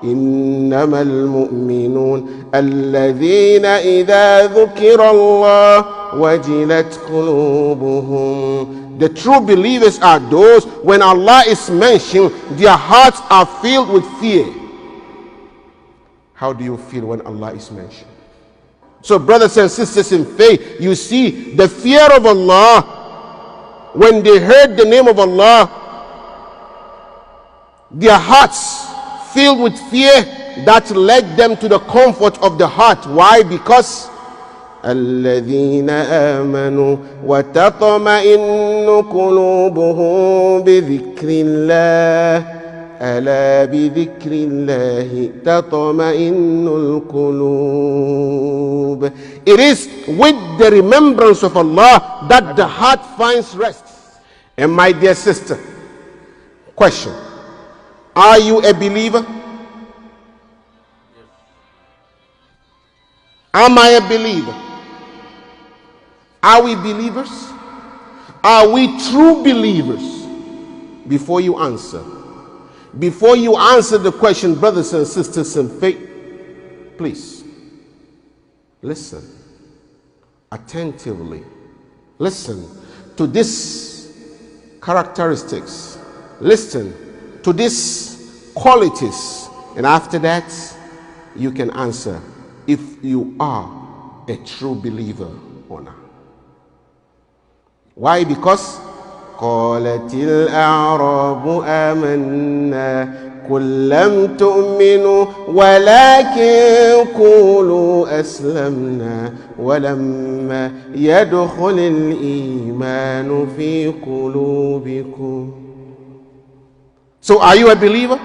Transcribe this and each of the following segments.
إنما المؤمنون الذين إذا ذكر الله وجلت قلوبهم. The true believers are those when Allah is mentioned, their hearts are filled with fear. How do you feel when Allah is mentioned? So brothers and sisters in faith, you see the fear of Allah, when they heard the name of Allah, their hearts filled with fear, that led them to the comfort of the heart. Why? Because الذين آمنوا وتطمئن قلوبهم بذكر الله ألا بذكر الله تطمئن القلوب. It is with the remembrance of Allah that the heart finds rest. And my dear sister, question: are you a believer? Am I a believer? Are we believers? Are we true believers? Before you answer the question, brothers and sisters in faith, please listen attentively. Listen to these characteristics. Listen to these qualities. And after that, you can answer if you are a true believer or not. Why? Because قالت الأعراب آمنا قل لم تؤمنوا ولكن قولوا أسلمنا ولما يدخل الإيمان في قلوبكم. So are you a believer?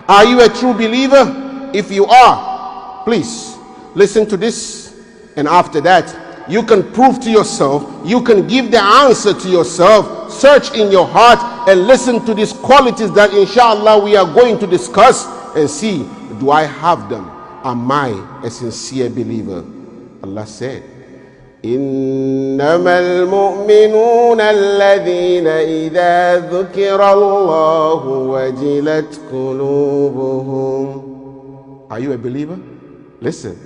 Are you a true believer? If you are, please listen to this, and after that you can prove to yourself, you can give the answer to yourself. Search in your heart and listen to these qualities that inshallah we are going to discuss, and see, do I have them? Am I a sincere believer? Allah said, إنما المؤمنون الذين إذا ذكر الله وجلت قلوبهم. Are you a believer? Listen.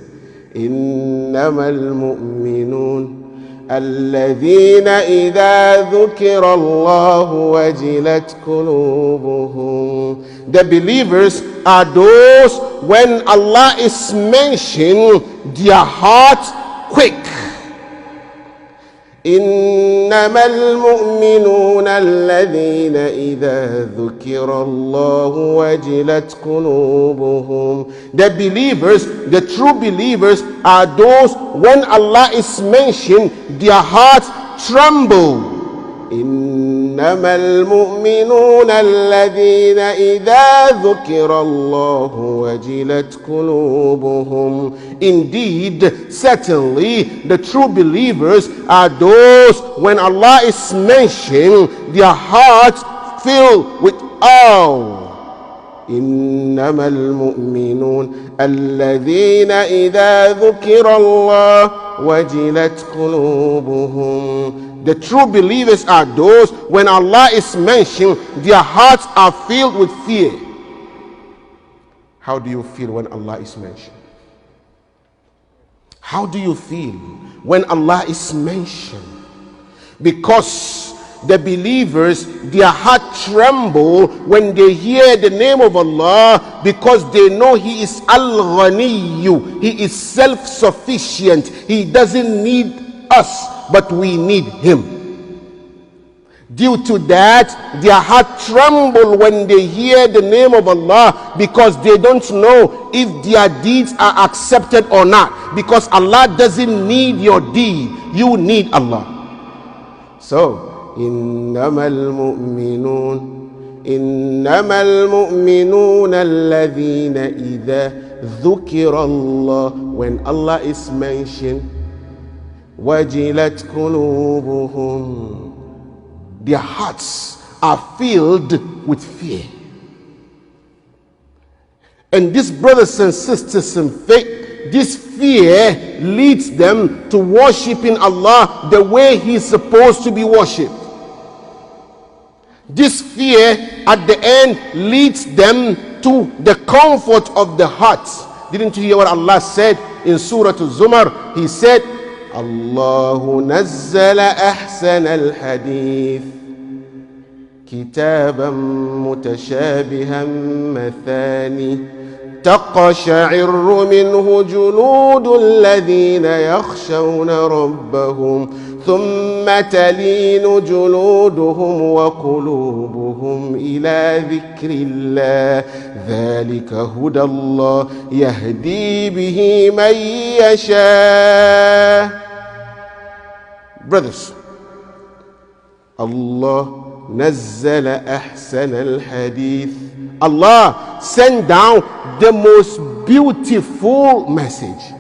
إنما المؤمنون الذين إذا ذكر الله وجلت قلوبهم. The believers are those when Allah is mentioned, their heart quick. إنما المؤمنون الذين إذا ذكر الله وجلت قلوبهم. The believers, the true believers, are those when Allah is mentioned, their hearts tremble. إنما المؤمنون الذين إذا ذكر الله وجلت قلوبهم. Indeed, certainly, the true believers are those when Allah is mentioned, their hearts fill with awe. إنما المؤمنون الذين إذا ذكر الله وجلت قلوبهم. The true believers are those when Allah is mentioned, their hearts are filled with fear. How do you feel when Allah is mentioned? How do you feel when Allah is mentioned? Because the believers, their heart tremble when they hear the name of Allah, because they know He is Al-Ghaniyu. He is self-sufficient. He doesn't need us, but we need Him. Due to that, their heart tremble when they hear the name of Allah, because they don't know if their deeds are accepted or not. Because Allah doesn't need your deed, you need Allah. So, إنما المؤمنون الذين إذا ذكر الله, when Allah is mentioned, وجلت قلوبهم, their hearts are filled with fear. And these brothers and sisters in faith, this fear leads them to worshiping Allah the way He is supposed to be worshipped. This fear at the end leads them to the comfort of the heart. Didn't you hear what Allah said in Surah Al-Zumar? He said, Allahu nazzala ahsan al-hadith kitaban mutashabihan mathani taqsha'irru minhu juludu alladhina yakhshawna rabbahum thumma talinu juluduhum wa qulubuhum ila dhikrillah dhalika hudallah yahdi bihi man yasha. Brothers, Allah nazzala ahsan al-hadith. Allah sent down the most beautiful message.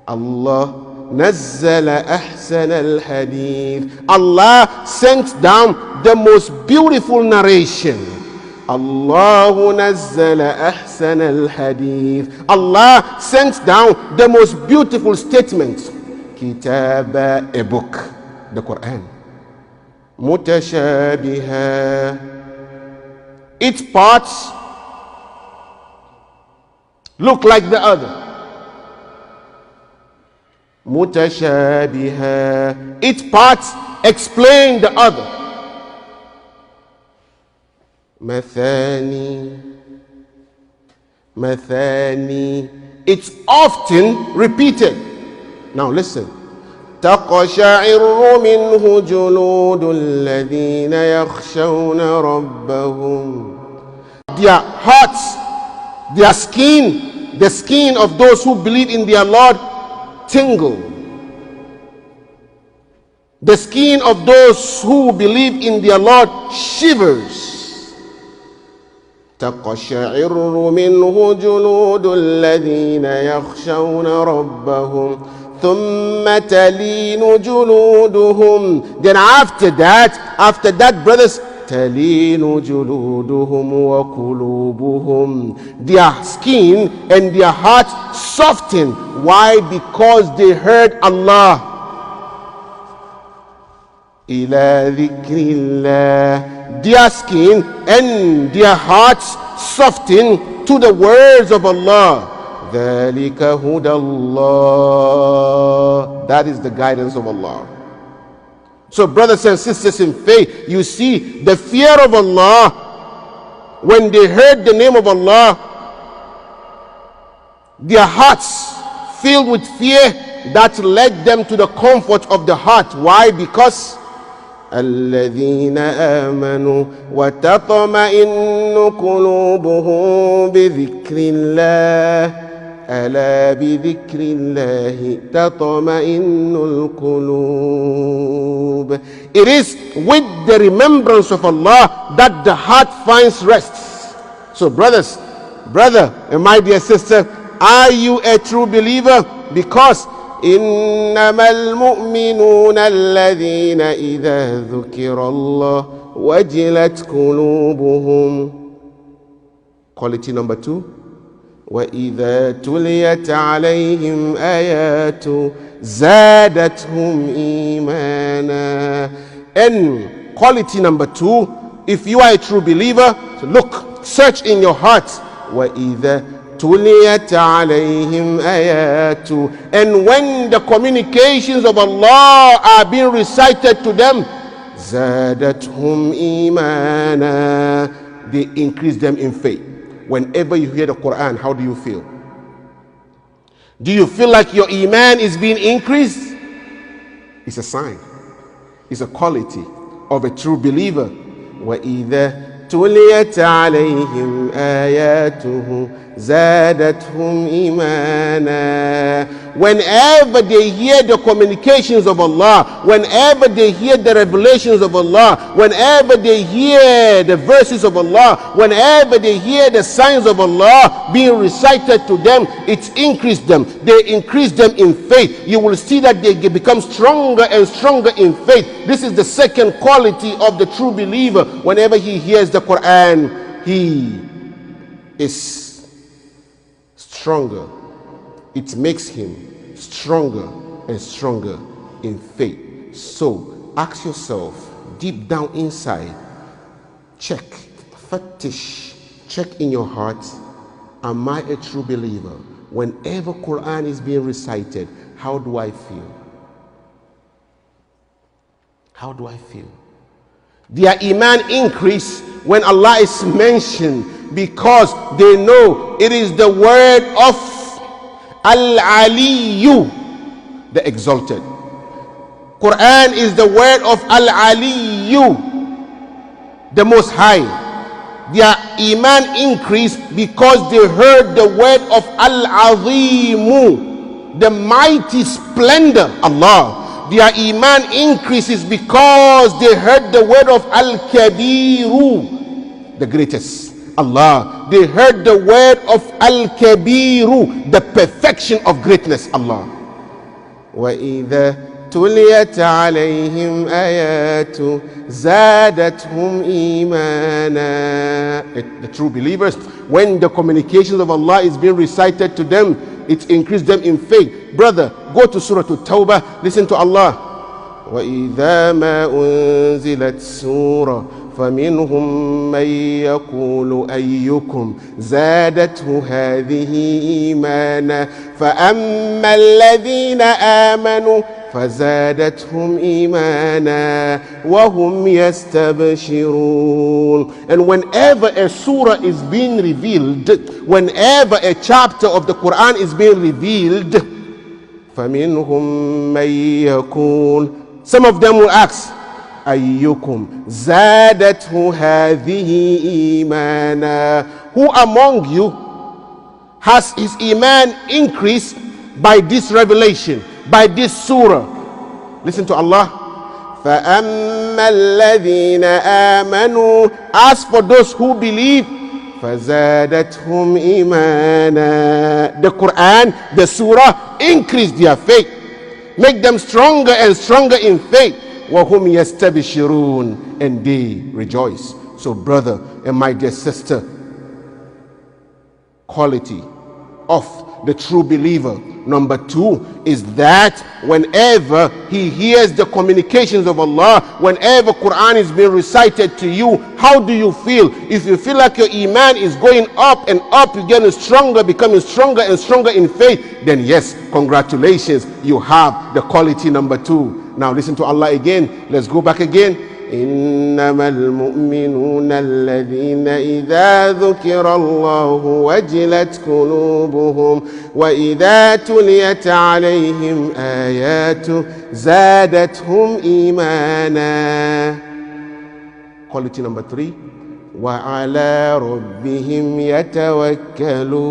Allah nazzala ahsan al-hadith. Allah sent down the most beautiful narration. Allahu nazzala ahsan al-hadith. Allah sent down the most beautiful statement. Kitaba, a book, the Quran. Mutashabiha, its parts look like the other. Mutashabiha, its parts explain the other. Mathani, mathani, it's often repeated. Now listen. تقشعر منه جلود الذين يخشون ربهم. Their hearts, their skin, the skin of those who believe in their Lord tingle. The skin of those who believe in their Lord shivers. تقشعر منه جلود الذين يخشون ربهم ثم تلين جلودهم. Then after that, brothers, تلين جلودهم وقلوبهم. Their skin and their hearts soften. Why? Because they heard Allah. إلى ذكر الله. Their skin and their hearts soften to the words of Allah. ذَلِكَ هُدَى اللَّهِ. That is the guidance of Allah. So brothers and sisters in faith, you see the fear of Allah, when they heard the name of Allah, their hearts filled with fear, that led them to the comfort of the heart. Why? Because الذين آمنوا وتطمئن قلوبهم بذكر الله ألا بذكر الله تطمئن القلوب. It is with the remembrance of Allah that the heart finds rest. So brother and my dear sister, are you a true believer? Because إنما المؤمنون الذين إذا ذكر الله وجلت قلوبهم. Quality number 2. وإذا تليت عليهم آيات زادتهم إيمانا. And quality number 2, if you are a true believer, so look, search in your heart. وإذا تليت عليهم آيات. And when the communications of Allah are being recited to them, زادتهم إيمانا, they increase them in faith. Whenever you hear the Quran, how do you feel? Do you feel like your iman is being increased? It's a sign, it's a quality of a true believer. وَإِذَا تُلِيَتْ عَلَيْهِمْ آيَاتُهُ زَادَتْهُمْ إِيمَانًا. Whenever they hear the communications of Allah, whenever they hear the revelations of Allah, whenever they hear the verses of Allah, whenever they hear the signs of Allah being recited to them, it increases them. They increase them in faith. You will see that they become stronger and stronger in faith. This is the second quality of the true believer. Whenever he hears the Quran, he is stronger. It makes him stronger and stronger in faith. So ask yourself deep down inside, check, fattish, check in your heart, am I a true believer? Whenever Quran is being recited, how do I feel? How do I feel? Their iman increase when Allah is mentioned, because they know it is the word of Al-Aliyu, the exalted. Quran is the word of Al-Aliyu, the most high. Their iman increased because they heard the word of Al-Azimu, the mighty splendor, Allah. Their iman increases because they heard the word of Al-Kabiru, the greatest, Allah. They heard the word of Al-Kabiru, the perfection of greatness, Allah. وَإِذَا تُلِيَتْ عَلَيْهِمْ آيَاتُ زَادَتْهُمْ إِيمَانًا. The true believers, when the communications of Allah is being recited to them, it increased them in faith. Brother, go to Surah At-Tawbah, listen to Allah. وَإِذَا مَا أُنزِلَتْ سُورَةٌ فَمِنْهُمْ مَنْ يَقُولُ أَيُّكُمْ زَادَتْهُ هَذِهِ إِيمَانًا فَأَمَّا الَّذِينَ آمَنُوا فَزَادَتْهُمْ إِيمَانًا وَهُمْ يَسْتَبْشِرُونَ. And whenever a surah is being revealed, whenever a chapter of the Quran is being revealed, فَمِنْهُمْ مَنْ يَقُولُ, some of them will ask, أَيُّكُمْ زَادَتْهُ هَذِهِ إِيمَانًا. Who among you has his iman increased by this revelation, by this surah? Listen to Allah. فَأَمَّا الَّذِينَ آمَنُوا, as for those who believe, فَزَادَتْهُمْ إِيمَانًا. The Quran, the surah, increase their faith, make them stronger and stronger in faith. وَهُمْ يَسْتَبْشِرُونَ, and they rejoice. So brother and my dear sister, quality of the true believer number 2 is that whenever he hears the communications of Allah, whenever Quran is being recited to you, how do you feel? If you feel like your iman is going up and up, you're getting stronger, becoming stronger and stronger in faith, then yes, congratulations, you have the quality number 2. Now listen to Allah again. Let's go back again. إنما المؤمنون الذين إذا ذكر الله وجلت قلوبهم وإذا تليت عليهم آياته زادتهم إيمانا. Quality number 3. وعلى ربهم يتوكلون.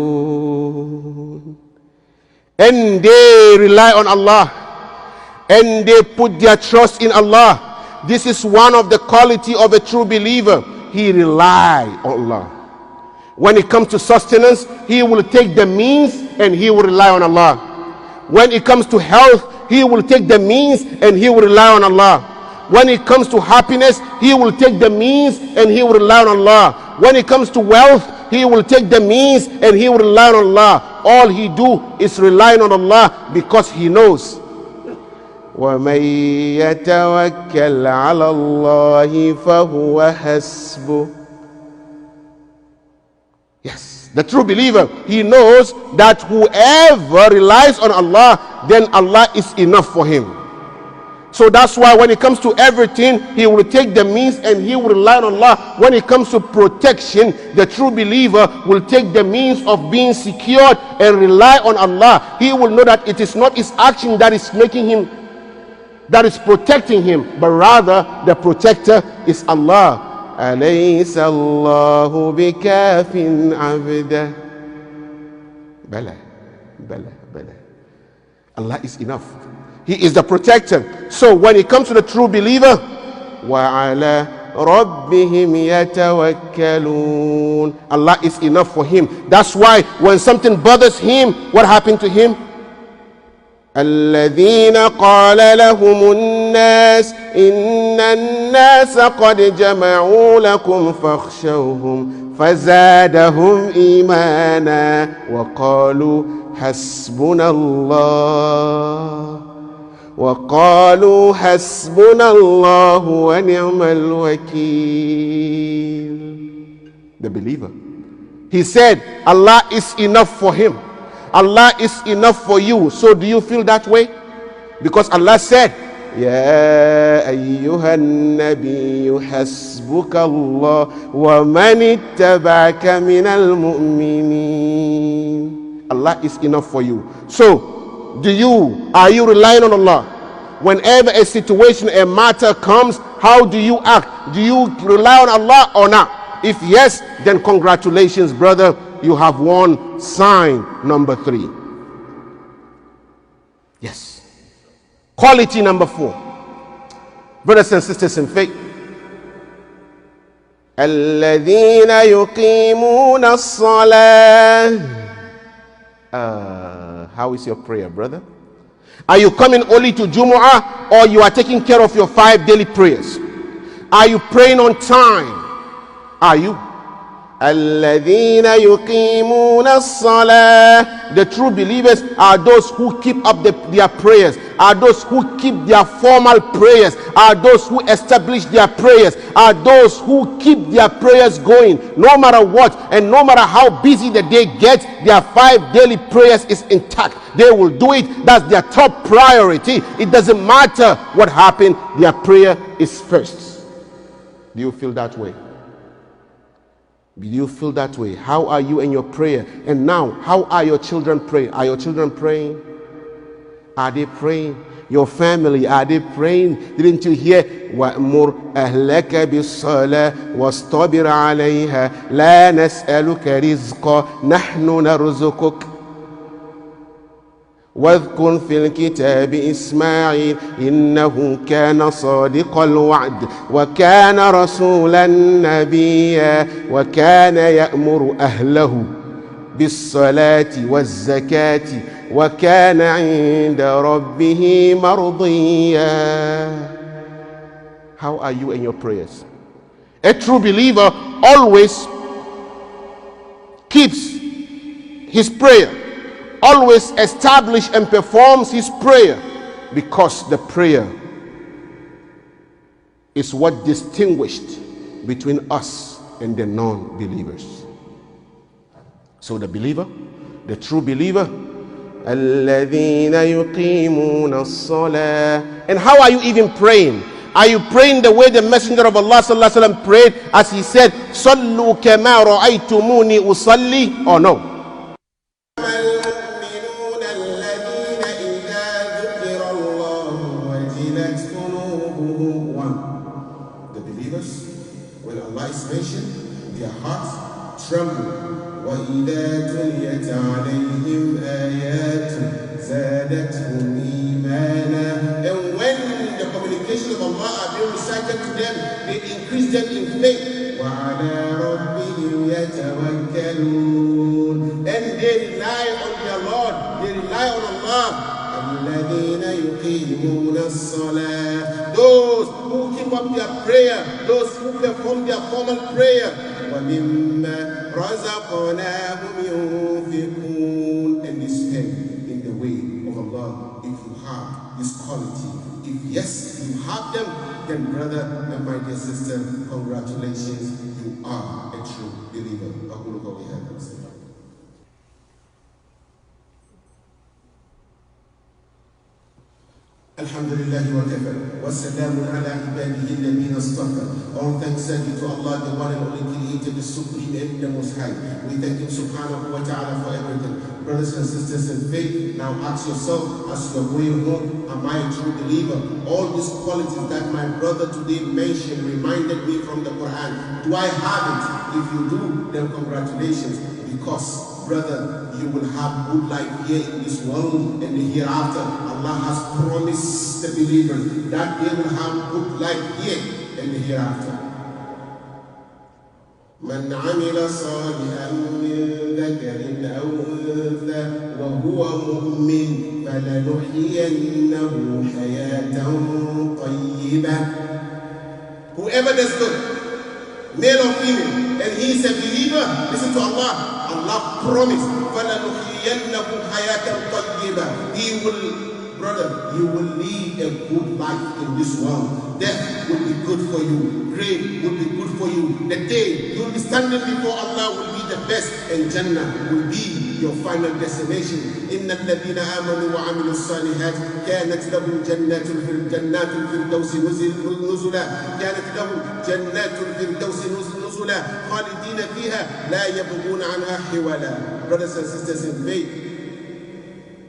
And they rely on Allah, and they put their trust in Allah. This is one of the quality of a true believer. He relies on Allah. When it comes to sustenance, he will take the means and he will rely on Allah. When it comes to health, he will take the means and he will rely on Allah. When it comes to happiness, he will take the means and he will rely on Allah. When it comes to wealth, he will take the means and he will rely on Allah. All he do is relying on Allah because he knows. وَمَنْ يَتَوَكَّلْ عَلَى اللَّهِ فَهُوَ حَسْبُهُ. Yes, the true believer, he knows that whoever relies on Allah, then Allah is enough for him. So that's why when it comes to everything, he will take the means and he will rely on Allah. When it comes to protection, the true believer will take the means of being secured and rely on Allah. He will know that it is not his action that is making him, that is protecting him, but rather the protector is Allah. أَلَيْسَ اللَّهُ بِكَافٍ عَبْدَهُ. Bala, bala, bala. Allah is enough. He is the protector. So when it comes to the true believer, وَعَلَى رَبِّهِمْ يَتَوَكَّلُونَ. Allah is enough for him. That's why when something bothers him, what happened to him? الذين قال لهم الناس إن الناس قد جمعوا لكم فاخشوهم فزادهم إيمانا وقالوا حسبنا الله ونعم الوكيل. The believer, He said Allah is enough for him. Allah is enough for you. So do you feel that way? Because Allah said, يا أيها النبي حسبك الله ومن اتبعك من المؤمنين. Allah is enough for you. So, are you relying on Allah? Whenever a situation, a matter comes, how do you act? Do you rely on Allah or not? If yes, then congratulations, brother. You have won sign number 3. Yes. Quality number 4. Brothers and sisters in faith. الذين يقيمون الصلاة. How is your prayer, brother? Are you coming only to Jumu'ah, or you are taking care of your 5 daily prayers? Are you praying on time? Are you? الذين يقيمون الصلاة. The true believers are those who keep up their prayers, are those who keep their formal prayers, are those who establish their prayers, are those who keep their prayers going no matter what, and no matter how busy the day gets, their 5 daily prayers is intact. They will do it. That's their top priority. It doesn't matter what happened, their prayer is first. Do you feel that way? Do you feel that way? How are you in your prayer? And now, how are your children praying? Are your children praying? Are they praying? Your family, are they praying? Didn't you hear? وَأْمُرْ أَهْلَكَ بِالصَّلَاةِ وَاسْطَبِرْ عَلَيْهَا لَا نَسْأَلُكَ رِزْقًا نَحْنُ نَرْزُقُكَ واذكر في الكتاب إسماعيل إنه كان صادق الوعد وكان رسولا نبيا وكان يأمر أهله بالصلاة والزكاة وكان عند ربه مرضيا. How are you in your prayers? A true believer always keeps his prayer, always establish and performs his prayer, because the prayer is what distinguished between us and the non-believers. So the believer, the true believer, الذين يقيمون الصلاة. And how are you even praying? Are you praying the way the Messenger of Allah sallallahu alaihi wasallam prayed, as he said, صلوا كما رأيتموني أصلي, or no? Their hearts tremble. وَإِذَا تُلِيَتْ عَلَيْهِمْ آيَاتٌ زَادَتْهُمْ إِيمَانًا. And when the communication of Allah are being recited to them, they increase them in faith. وَعَلَى رَبِّهِمْ يَتَوَكَّلُونَ. And they rely on their Lord, they rely on Allah. الَّذِينَ يُقِيمُونَ الصَّلَاةَ. Those who keep up their prayer, those who perform their formal prayer. وَمِمَّا رَزَقْنَاهُمْ يُنْفِقُونَ. And they spend in the way of Allah. If you have this quality, if yes, you have them, then brother and my dear sister, congratulations, you are a true believer. Alhamdulillah wa kafa wa salamun ala ibadihi alladhina istafa. All thanks are due to Allah, the one and only Creator, the Supreme and the Most High. We thank Him subhanahu wa ta'ala for everything. Brothers and sisters in faith, now ask yourself as you are going home, am I a true believer? All these qualities that my brother today mentioned reminded me from the Quran. Do I have it? If you do, then congratulations, because brother, you will have good life here in this world and the hereafter. Allah has promised the believers that they will have good life here and the hereafter. من عمل صالحا من ذكر أو أنثى وهو مؤمن فلنحيينه حياة طيبة. Whoever does good, male or female, and he is a believer, listen to Allah. Allah promised, فَلَنُحْيِيَنَّهُ حَيَاةً طَيِّبًا. He will, brother, you will lead a good life in this world. Death will be good for you. Grave will be good for you. The day you will be standing before Allah will be the best, and Jannah will be your final destination. إن الذين آمنوا وعملوا الصالحات كانت لهم جنات الفردوس نزلا كانت لهم جنات الفردوس نزلا خالدين فيها لا يبغون عنها حولا. Brothers and sisters in faith,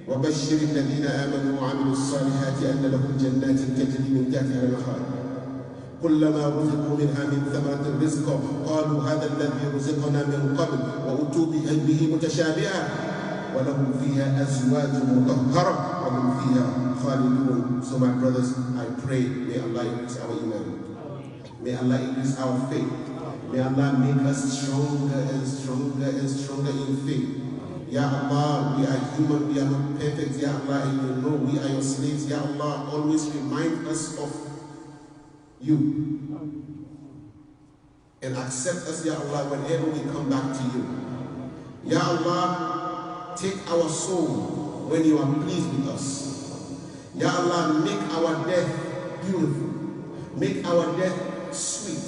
وبشر الذين آمنوا وعملوا الصالحات أن لهم جنات تجري من تحتها الأنهار كلما رزقوا منها من ثمرة الرزق قالوا هذا الذي رزقنا من قبل وأتوا به متشابها ولهم فيها أزواج مطهرة وهم فيها خالدون. So my brothers, I pray, may Allah increase our iman. May Allah increase our faith. May Allah make us stronger and stronger and stronger in faith. Ya Allah, we are human, we are not perfect. Ya Allah, and you know we are your slaves. Ya Allah, always remind us of you. And accept us, Ya Allah, whenever we come back to you. Ya Allah, take our soul when you are pleased with us. Ya Allah, make our death beautiful. Make our death sweet.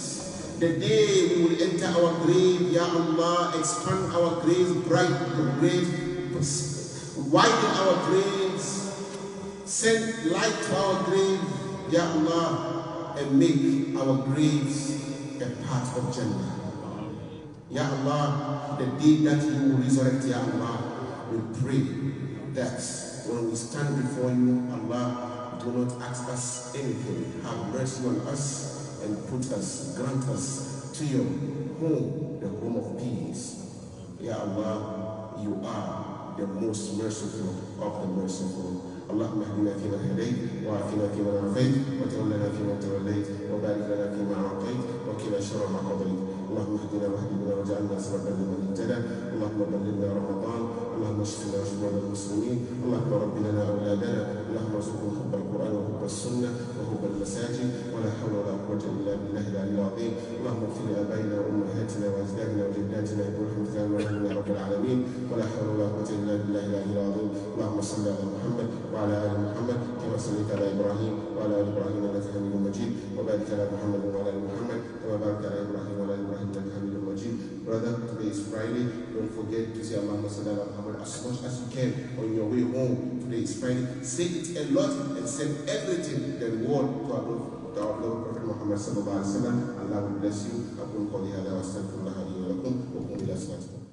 The day we will enter our grave, Ya Allah, expand our graves, brighten the graves, widen our graves, send light to our grave, Ya Allah, and make our graves a part of Jannah. Ya Allah, the day that you will resurrect, Ya Allah, we pray that when we stand before you, Allah, do not ask us anything. Have mercy on us and grant us to your home, the home of peace. Ya Allah, you are the most merciful of the merciful. اللهم اهدنا فيمن هديت وعافنا فيمن عافيت وتولنا فيمن توليت وبارك لنا فيما اعطيت وقنا شر ما قضيت. اللهم اهدنا واهد بنا واجعلنا سببا لمن اهتدى. اللهم بلغنا رمضان. اللهم اشفنا واشف مرضى المسلمين. اللهم رب لنا اولادنا. اللهم ارزقهم حب القران وحب السنه وحب المساجد ولا حول ولا قوه الا بالله العلي العظيم. اللهم اغفر لابائنا وامهاتنا واجدادنا وجداتنا برحمتك يا رب العالمين. ولا حول ولا قوه الا بالله العلي العظيم. اللهم صل على محمد وعلى آل محمد كما صليت على إبراهيم وعلى آل إبراهيم إنك حميد مجيد وبارك على محمد وعلى آل محمد كما باركت على إبراهيم وعلى آل إبراهيم إنك حميد مجيد. Brother, today is Friday. Don't forget to say Allahumma salli ala Muhammad as much as you can on your way home. Today is Friday. Say it a lot and send everything, the reward to our beloved Prophet Muhammad sallallahu alaihi wasallam. Allah will bless you. أقول قولي هذا وأستغفر الله لي ولكم وقوموا إلى صلاتكم.